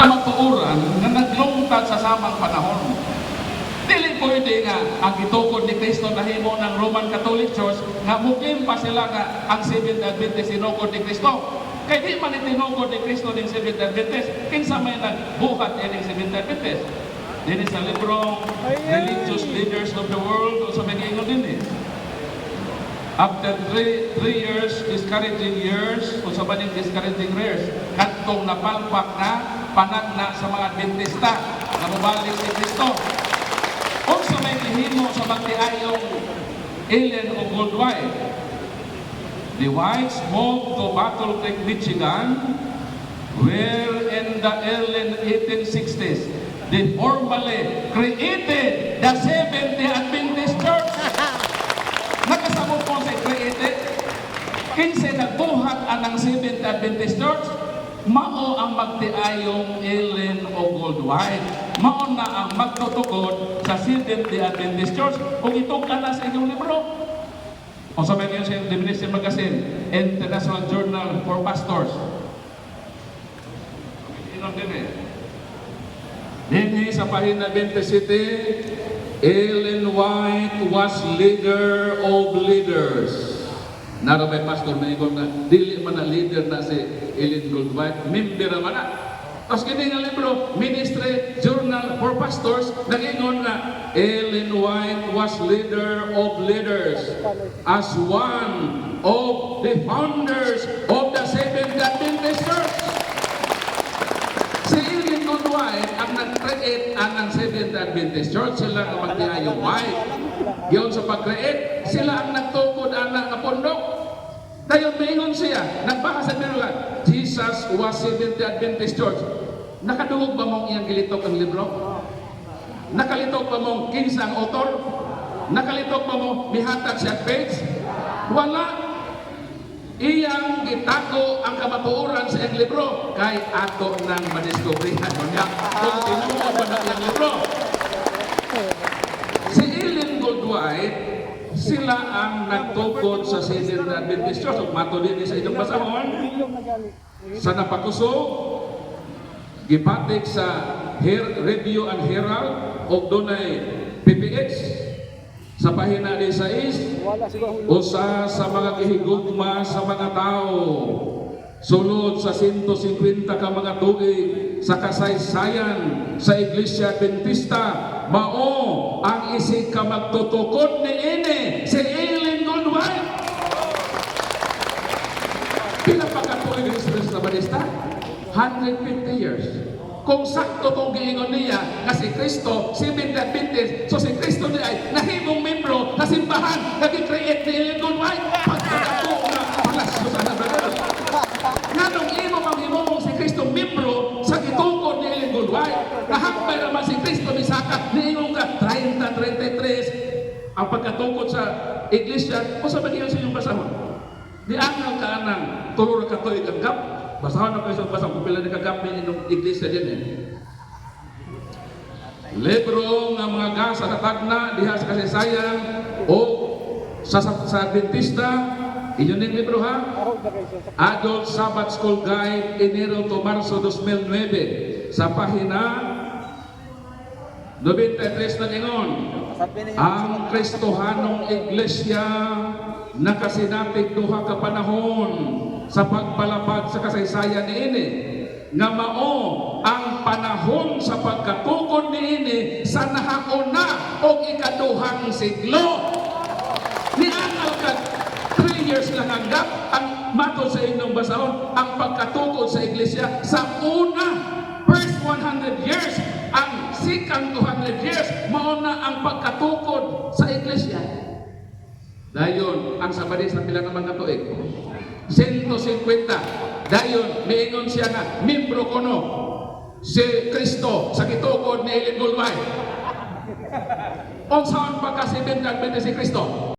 kamatuoran nga naglungtad sa samang panahon. Dili pwede nga ang gitukod ni Kristo nahimo ng Roman Catholic Church nga mukim pa sila nga ang Seventh Adventist sinukod ni Kristo. Kaya di man itinukod ni Kristo ng Seventh Adventist, kinsa may nagbuhat ining Seventh Adventist. Din sa librong Religious Leaders of the World, o sa mga din eh. After three years, discouraging years, o sa maning discouraging years, katong napalpak na panagna sa mga Adventista na mabalik si Kristo. Kung sa may gihimo sa magtiayong alien o worldwide, the Whites moved to Battle Creek, Michigan, where in the early 1860s, they formally created the Seventh-day Adventist Church. Nakasamot po sa created, kinsa nagbuhat anang Seventh-day Adventist Church, mao ang magtiayong alien o worldwide. Mao na ang magtutukod sa Seventh-day Adventist Church. Kung itong na sa inyong libro, o sa mga sa Divination Magazine, International Journal for Pastors. Inom din eh. Dinhi sa pahina 27, Ellen White was leader of leaders. Naro may pastor na ikon na dili man na leader na si Ellen White, member man na. Tapos kini nga libro, Ministry Journal for Pastors, nag-ingon na Ellen White was leader of leaders as one of the founders of the Seventh Adventist Church. Si Ellen White ang nag-create ang Seventh Adventist Church, sila ang magtiayong White. Yun sa pag-create, sila ang nagtukod ang napundok. Dayon maingon siya, nagbaka sa Birulan, Jesus was Seventh Adventist Church. Nakadungog ba mong iyang gilitok ang libro? Nakalitok ba mong kinsang author? Nakalitok ba mong mihatag siya page? Wala. Iyang gitako ang kamatuoran sa iyang libro kay ato nang madiskubrihan niya kung tinuod ba na iyang libro. Si Ellen White, sila ang nagtukod sa Seventh Adventist Church. Mato din sa inyong basahon, sa napakusog, gipatik sa Review and Herald o dunay PPH sa pahina 16, usa sa mga gihigugma sa mga tao sulod sa 150 ka mga tuig sa kasaysayan sa Iglesia Adventista, mao ang isig ka magtutukod ni ini si Ellen White. Pila pa ka tuig sa Adventista? 150 years. Kung sakto itong giingon niya na si Kristo, si Adventist, so si Kristo niya ay nahimong membro na simbahan, nag-create ni Ellen White. Pagkakato na palasyo sa nabrado. Nganong imo manghimong si Kristo membro sa gitukod ni Ellen White, nahambay naman si Kristo ni Saka, niingon ka 30-33, ang pagkatukod sa iglesia, kung sa bagay sa inyong basahon, di angal ka anang tulur ka to ikagap, basahon na kayo sa basahon, kung pila nakagap ni inyong iglesia din eh. Libro nga mga gasa na tagna, diha sa kasaysayan, o sa Adventista, inyo ning libro ha? Adult Sabbath School Guide, Enero to Marso 2009, sa pahina 93 na ingon, ang Kristohanong Iglesia nakasinatig duha ka panahon sa pagpalapad sa kasaysayan niini nga mao ang panahon sa pagkatukod niini sa nahauna o ikaduhang siglo. Niangal ka 3 years lang hanggang ang matod sa inyong basahon ang pagkatukod sa iglesia sa una, first 100 years, ang second 200 years, mao na ang pagkatukod sa iglesia. Dayon, ang Sabadis na pila naman katuig, 150. Dayon, miingon siya nga, membro ko no, si Kristo sa gitukod ni Ellen White. Kung saan pa kasi si Kristo?